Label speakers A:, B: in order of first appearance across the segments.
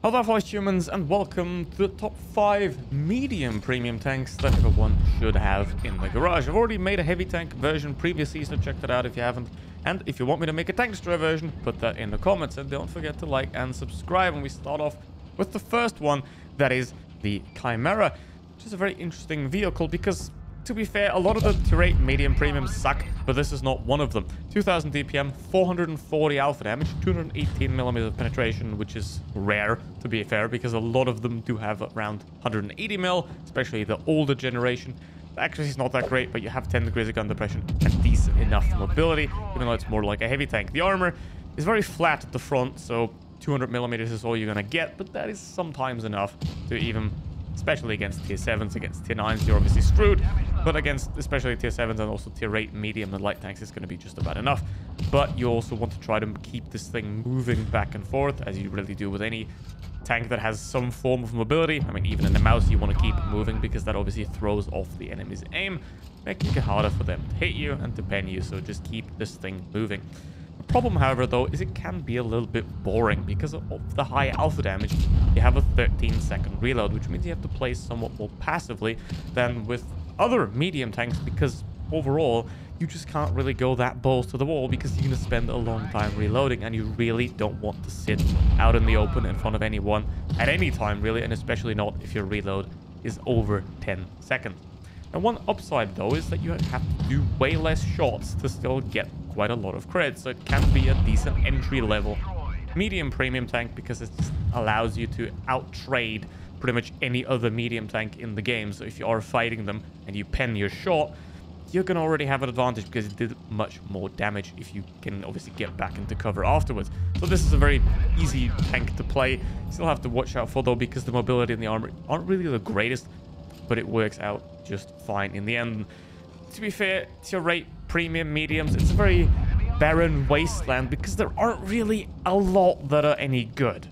A: Hello fellow humans and welcome to the top 5 medium premium tanks that everyone should have in the garage. I've already made a heavy tank version previously, so check that out if you haven't. And if you want me to make a tank destroyer version, put that in the comments. And don't forget to like and subscribe. And we start off with the first one, that is the Chimera, which is a very interesting vehicle because, to be fair, a lot of the tier 8 medium premiums suck, but this is not one of them. 2000 DPM, 440 alpha damage, 218mm of penetration, which is rare, to be fair, because a lot of them do have around 180mm, especially the older generation. The accuracy is not that great, but you have 10 degrees of gun depression and decent enough mobility, even though it's more like a heavy tank. The armor is very flat at the front, so 200mm is all you're gonna get, but that is sometimes enough to even... especially against tier 7s, against tier 9s, you're obviously screwed. But against especially tier 7s and also tier 8 medium and light tanks, it's going to be just about enough. But you also want to try to keep this thing moving back and forth, as you really do with any tank that has some form of mobility. I mean, even in the mouse, you want to keep moving because that obviously throws off the enemy's aim, making it harder for them to hit you and to pen you. So just keep this thing moving. The problem, however, though, is it can be a little bit boring because of the high alpha damage. You have a 13-second reload, which means you have to play somewhat more passively than with other medium tanks, because overall, you just can't really go that balls to the wall because you're going to spend a long time reloading, and you really don't want to sit out in the open in front of anyone at any time, really, and especially not if your reload is over 10 seconds. And one upside, though, is that you have to do way less shots to still get quite a lot of credits, so it can be a decent entry-level medium premium tank because it just allows you to out-trade pretty much any other medium tank in the game. So if you are fighting them and you pen your shot, you're going to already have an advantage because it did much more damage if you can obviously get back into cover afterwards. So this is a very easy tank to play. You still have to watch out for, though, because the mobility and the armor aren't really the greatest, but it works out just fine in the end. To be fair, tier 8 premium mediums, it's a very barren wasteland because there aren't really a lot that are any good.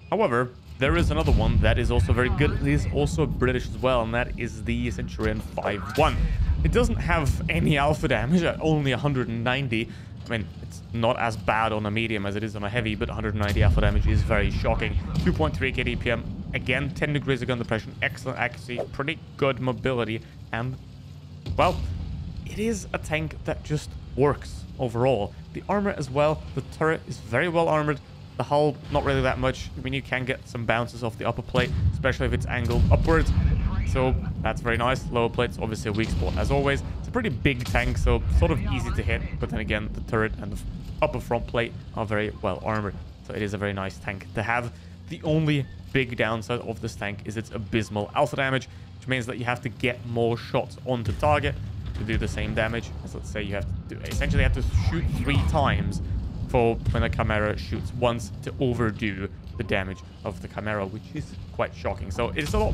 A: However, there is another one that is also very good. It is also British as well, and that is the Centurion 5-1. It doesn't have any alpha damage at only 190. I mean, it's not as bad on a medium as it is on a heavy, but 190 alpha damage is very shocking. 2.3k DPM, again, 10 degrees of gun depression, excellent accuracy, pretty good mobility, and, well, it is a tank that just works overall. The armor as well, the turret is very well armored. The hull, not really that much. I mean, you can get some bounces off the upper plate, especially if it's angled upwards. So that's very nice. Lower plate's obviously a weak spot, as always. It's a pretty big tank, so sort of easy to hit. But then again, the turret and the upper front plate are very well armored. So it is a very nice tank to have. The only big downside of this tank is its abysmal alpha damage, which means that you have to get more shots onto target to do the same damage. As let's say you have to do, essentially have to shoot 3 times for when the Chimera shoots once to overdo the damage of the Chimera, which is quite shocking. So it's a lot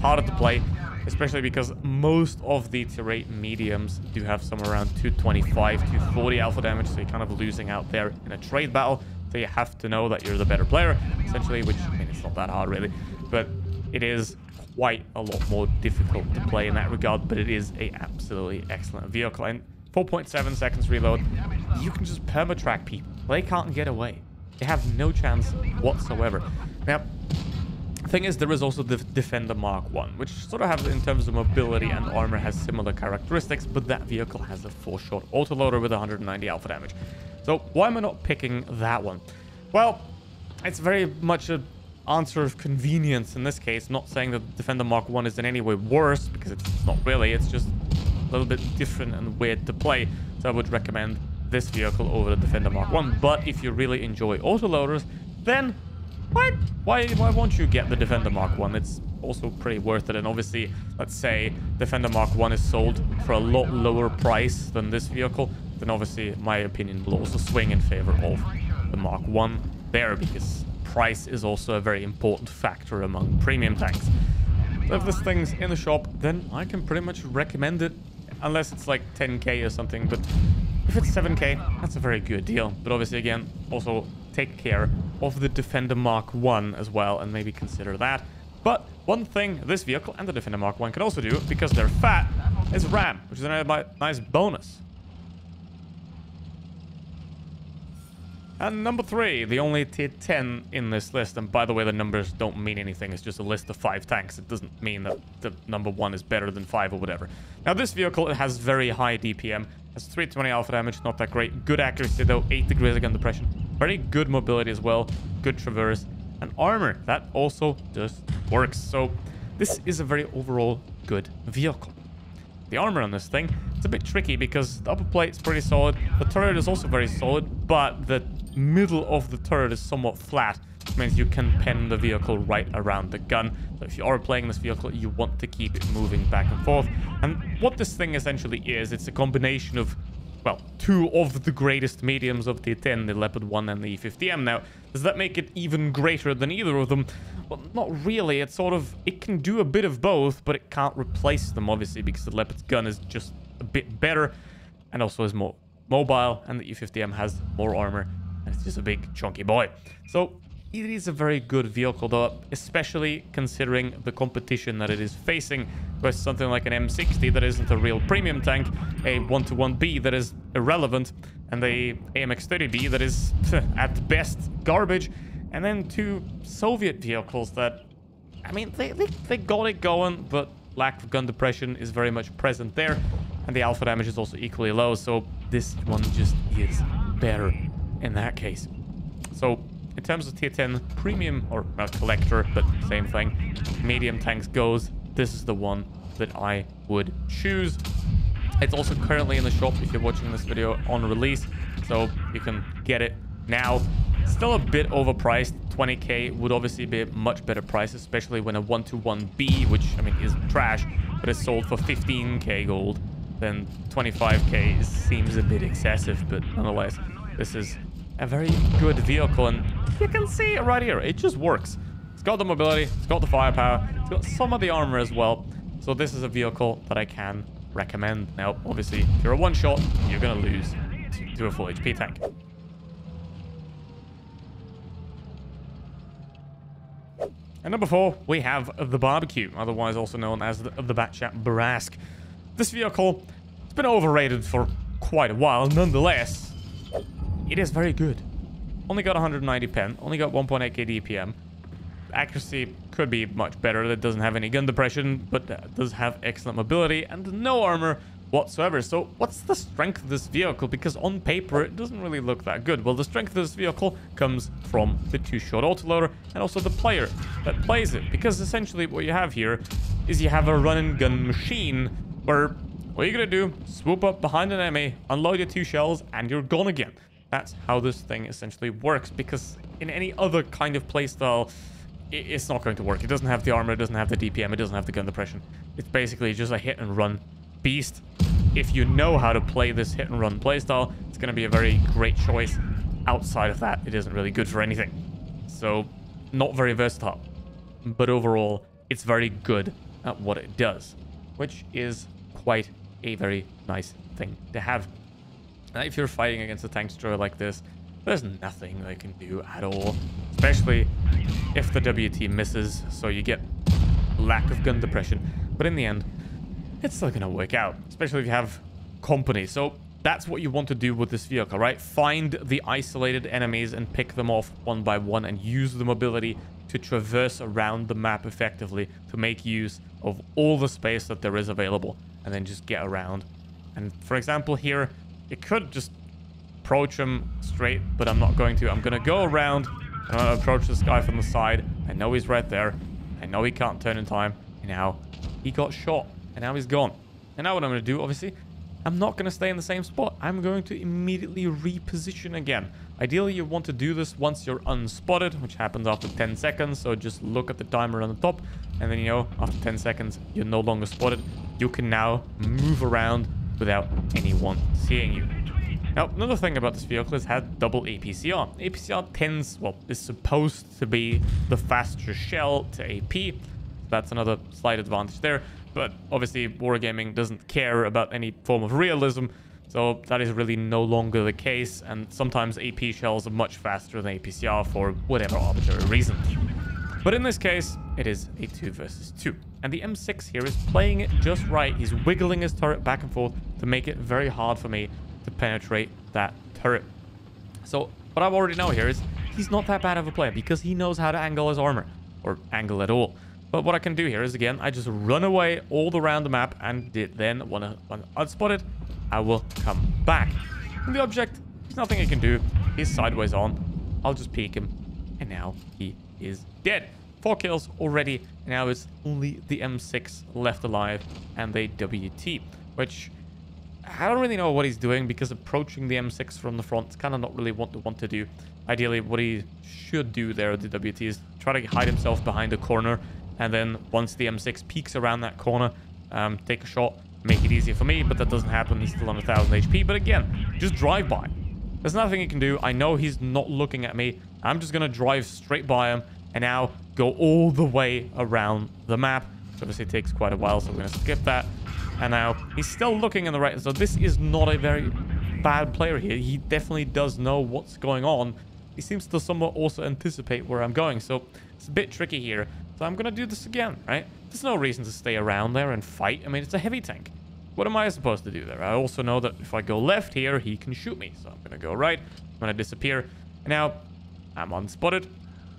A: harder to play, especially because most of the tier 8 mediums do have some around 225, 240 alpha damage, so you're kind of losing out there in a trade battle. So you have to know that you're the better player, essentially, which, I mean, it's not that hard, really. But it is quite a lot more difficult to play in that regard, but it is a absolutely excellent vehicle. And 4.7 seconds reload, you can just perma-track people. They can't get away. They have no chance whatsoever. Now, the thing is, there is also the Defender Mark 1, which sort of have, in terms of mobility and armor, has similar characteristics, but that vehicle has a 4-shot autoloader with 190 alpha damage. So why am I not picking that one? Well, it's very much an answer of convenience in this case. Not saying that the Defender Mark 1 is in any way worse, because it's not really. It's just a little bit different and weird to play. So I would recommend this vehicle over the Defender Mark 1. But if you really enjoy autoloaders, then why won't you get the Defender Mark 1? It's also pretty worth it. And obviously, let's say Defender Mark 1 is sold for a lot lower price than this vehicle, then obviously my opinion will also swing in favor of the Mark 1 there, because price is also a very important factor among premium tanks. So if this thing's in the shop, then I can pretty much recommend it, unless it's like 10k or something. But if it's 7k, that's a very good deal. But obviously, again, also take care of the Defender Mark 1 as well, and maybe consider that. But one thing this vehicle and the Defender Mark 1 can also do, because they're fat, is ram, which is a nice bonus. And number 3, the only tier 10 in this list. And by the way, the numbers don't mean anything. It's just a list of 5 tanks. It doesn't mean that the number 1 is better than 5 or whatever. Now, this vehicle, it has very high DPM. Has 320 alpha damage, not that great. Good accuracy though, 8 degrees of gun depression. Very good mobility as well. Good traverse. And armor, that also just works. So this is a very overall good vehicle. The armor on this thing, it's a bit tricky because the upper plate's pretty solid. The turret is also very solid, but the middle of the turret is somewhat flat, which means you can pen the vehicle right around the gun. So if you are playing this vehicle, you want to keep it moving back and forth. And what this thing essentially is, it's a combination of, well, 2 of the greatest mediums of the 10, the Leopard 1 and the E50M. Now, does that make it even greater than either of them? Well, not really. It's sort of, it can do a bit of both, but it can't replace them, obviously, because the Leopard's gun is just a bit better and also is more mobile, and the E50M has more armor, and it's just a big, chunky boy. So it is a very good vehicle, though, especially considering the competition that it is facing with something like an M60 that isn't a real premium tank, a 121B that is irrelevant, and the AMX-30B that is, at best, garbage, and then 2 Soviet vehicles that, I mean, they got it going, but lack of gun depression is very much present there, and the alpha damage is also equally low, so this one just is better in that case. So in terms of tier 10 premium, or not collector, but same thing, medium tanks goes, this is the one that I would choose. It's also currently in the shop if you're watching this video on release, so you can get it now. Still a bit overpriced. 20k would obviously be a much better price, especially when a 121B, which I mean is trash, but is sold for 15k gold. Then 25k seems a bit excessive, but nonetheless, this is a very good vehicle, and you can see it right here. It just works. It's got the mobility, it's got the firepower, it's got some of the armor as well. So this is a vehicle that I can recommend. Now, obviously, if you're a one-shot, you're going to lose to a full HP tank. And number 4, we have the Barbecue, otherwise also known as the Batchat Bourrasque. This vehicle, it's been overrated for quite a while. Nonetheless, it is very good. Only got 190 pen, only got 1.8k DPM. Accuracy could be much better. It doesn't have any gun depression, but does have excellent mobility and no armor whatsoever. So what's the strength of this vehicle? Because on paper, it doesn't really look that good. Well, the strength of this vehicle comes from the 2-shot autoloader and also the player that plays it. Because essentially what you have here is you have a run-and-gun machine where what you're going to do, swoop up behind an enemy, unload your 2 shells, and you're gone again. That's how this thing essentially works, because in any other kind of playstyle, it's not going to work. It doesn't have the armor, it doesn't have the DPM, it doesn't have the gun depression. It's basically just a hit-and-run beast. If you know how to play this hit-and-run playstyle, it's going to be a very great choice. Outside of that, it isn't really good for anything. So, not very versatile. But overall, it's very good at what it does, which is quite a very nice thing to have. Now, if you're fighting against a tank destroyer like this, there's nothing they can do at all, especially if the WT misses, so you get lack of gun depression. But in the end, it's still going to work out, especially if you have company. So that's what you want to do with this vehicle, right? Find the isolated enemies and pick them off one by one and use the mobility to traverse around the map effectively to make use of all the space that there is available and then just get around. And for example here, you could just approach him straight, but I'm not going to. I'm going to go around and I'm going to approach this guy from the side. I know he's right there. I know he can't turn in time. And now he got shot and now he's gone. And now what I'm going to do, obviously, I'm not going to stay in the same spot. I'm going to immediately reposition again. Ideally, you want to do this once you're unspotted, which happens after 10 seconds. So just look at the timer on the top. And then, you know, after 10 seconds, you're no longer spotted. You can now move around without anyone seeing you. Now, another thing about this vehicle is it had double APCR. APCR tends, well, is supposed to be the faster shell to AP. That's another slight advantage there. But obviously, Wargaming doesn't care about any form of realism. So that is really no longer the case. And sometimes AP shells are much faster than APCR for whatever arbitrary reason. But in this case, it is a 2 versus 2. And the M6 here is playing it just right. He's wiggling his turret back and forth to make it very hard for me to penetrate that turret. So what I already know here is he's not that bad of a player because he knows how to angle his armor, or angle at all. But what I can do here is, again, I just run away all around the map, and then when I'm spotted, I will come back. And the object, there's nothing he can do. He's sideways on. I'll just peek him, and now he is dead. 4 kills already. Now it's only the M6 left alive and the WT, which I don't really know what he's doing, because approaching the M6 from the front is kind of not really what they want to do. Ideally, what he should do there, the WT, is try to hide himself behind a corner, and then once the M6 peeks around that corner, take a shot, make it easier for me, but that doesn't happen. He's still on 1000 HP, but again, just drive by. There's nothing he can do. I know he's not looking at me. I'm just going to drive straight by him and now go all the way around the map, which obviously takes quite a while, so I'm going to skip that. And now he's still looking in the right. So this is not a very bad player here. He definitely does know what's going on. He seems to somewhat also anticipate where I'm going. So it's a bit tricky here. So I'm going to do this again, right? There's no reason to stay around there and fight. I mean, it's a heavy tank. What am I supposed to do there? I also know that if I go left here, he can shoot me. So I'm going to go right. I'm going to disappear. And now I'm unspotted.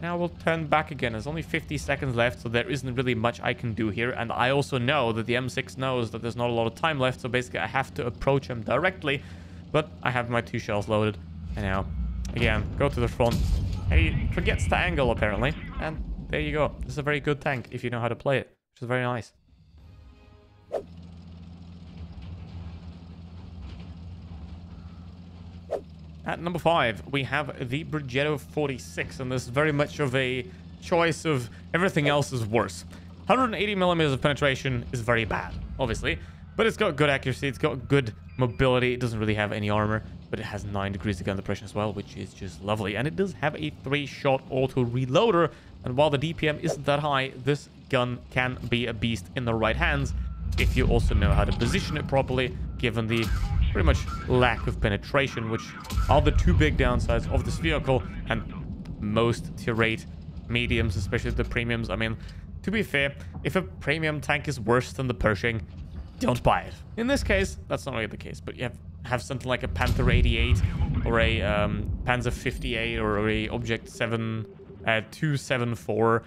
A: Now we'll turn back again. There's only 50 seconds left, so there isn't really much I can do here. And I also know that the M6 knows that there's not a lot of time left, so basically I have to approach him directly. But I have my 2 shells loaded. And now, again, go to the front. And he forgets to angle, apparently. And there you go. This is a very good tank if you know how to play it, which is very nice. At number 5, we have the Progetto 46, and this is very much of a choice of everything else is worse. 180mm of penetration is very bad, obviously, but it's got good accuracy, it's got good mobility, it doesn't really have any armor, but it has 9 degrees of gun depression as well, which is just lovely. And it does have a 3-shot auto reloader, and while the DPM isn't that high, this gun can be a beast in the right hands if you also know how to position it properly, given the pretty much lack of penetration, which are the 2 big downsides of this vehicle. And most tier 8 mediums, especially the premiums, I mean, to be fair, if a premium tank is worse than the Pershing, don't buy it. In this case, that's not really the case, but you have something like a Panther 88 or a Panzer 58 or a Object 274.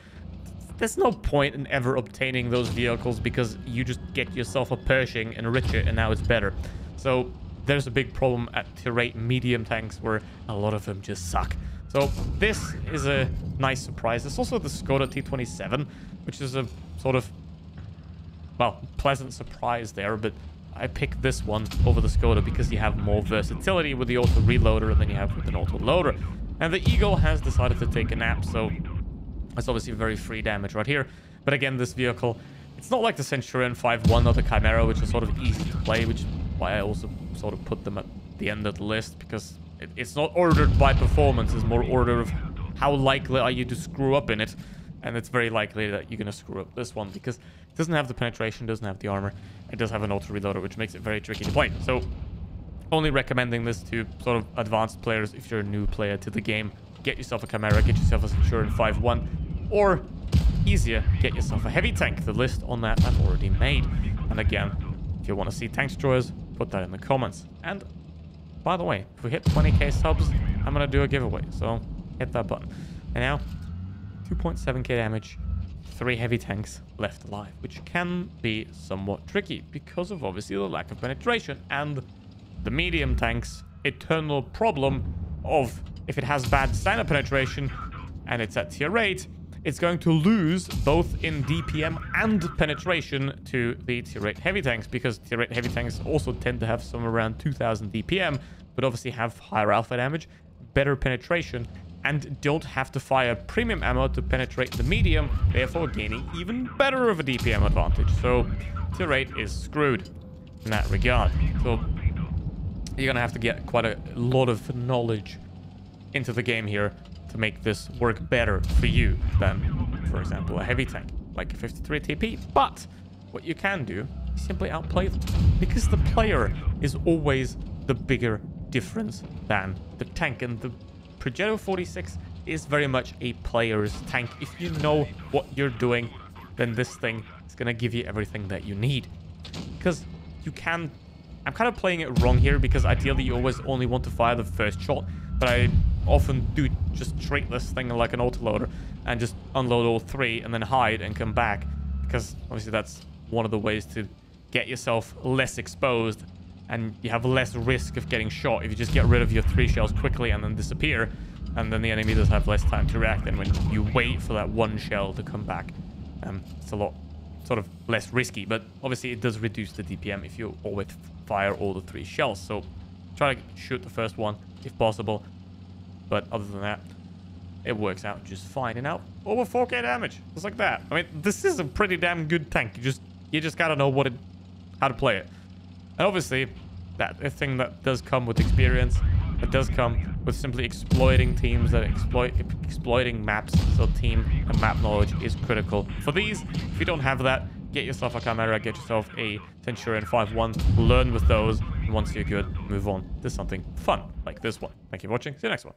A: There's no point in ever obtaining those vehicles, because you just get yourself a Pershing, enrich it, and now it's better. So there's a big problem at tier 8 medium tanks where a lot of them just suck. So this is a nice surprise. There's also the Skoda T27, which is a sort of, well, pleasant surprise there, but I picked this one over the Skoda because you have more versatility with the auto reloader than you have with an auto loader. And the Eagle has decided to take a nap, so that's obviously very free damage right here. But again, this vehicle, it's not like the Centurion 5.1 or the Chimera, which is sort of easy to play, which is why I also sort of put them at the end of the list, because it's not ordered by performance, it's more ordered of how likely are you to screw up in it. And it's very likely that you're going to screw up this one, because it doesn't have the penetration, doesn't have the armor. It does have an auto reloader, which makes it very tricky to play. So only recommending this to sort of advanced players. If you're a new player to the game, get yourself a Chimera, get yourself a Centurion 5.1, or easier, get yourself a heavy tank. The list on that I've already made. And again, if you want to see tank destroyers, put that in the comments. And by the way, if we hit 20k subs, I'm going to do a giveaway, so hit that button. And now 2.7k damage, 3 heavy tanks left alive, which can be somewhat tricky because of obviously the lack of penetration and the medium tank's eternal problem of, if it has bad standard penetration and it's at tier 8, it's going to lose both in DPM and penetration to the tier 8 heavy tanks, because tier 8 heavy tanks also tend to have somewhere around 2000 DPM, but obviously have higher alpha damage, better penetration, and don't have to fire premium ammo to penetrate the medium, therefore gaining even better of a DPM advantage. So tier 8 is screwed in that regard. So you're gonna have to get quite a lot of knowledge into the game here to make this work better for you than, for example, a heavy tank like a 53 TP. But what you can do is simply outplay them, because the player is always the bigger difference than the tank. And the Progetto 46 is very much a player's tank. If you know what you're doing, then this thing is going to give you everything that you need. Because you can... I'm kind of playing it wrong here, because ideally you always only want to fire the first shot. But I often do just treat this thing like an autoloader and just unload all 3 and then hide and come back, because obviously that's one of the ways to get yourself less exposed, and you have less risk of getting shot if you just get rid of your 3 shells quickly and then disappear, and then the enemy does have less time to react than when you wait for that 1 shell to come back. It's a lot sort of less risky, but obviously it does reduce the DPM if you always fire all the 3 shells. So try to shoot the first one if possible, but other than that, it works out just fine. And now over 4k damage, just like that. I mean, this is a pretty damn good tank. You just gotta know how to play it. And obviously, that a thing that does come with experience. It does come with simply exploiting teams that exploiting maps. So team and map knowledge is critical for these. If you don't have that, get yourself a Chimera, get yourself a Centurion 5-1, learn with those, and once you're good, move on to something fun like this one. Thank you for watching. See you next one.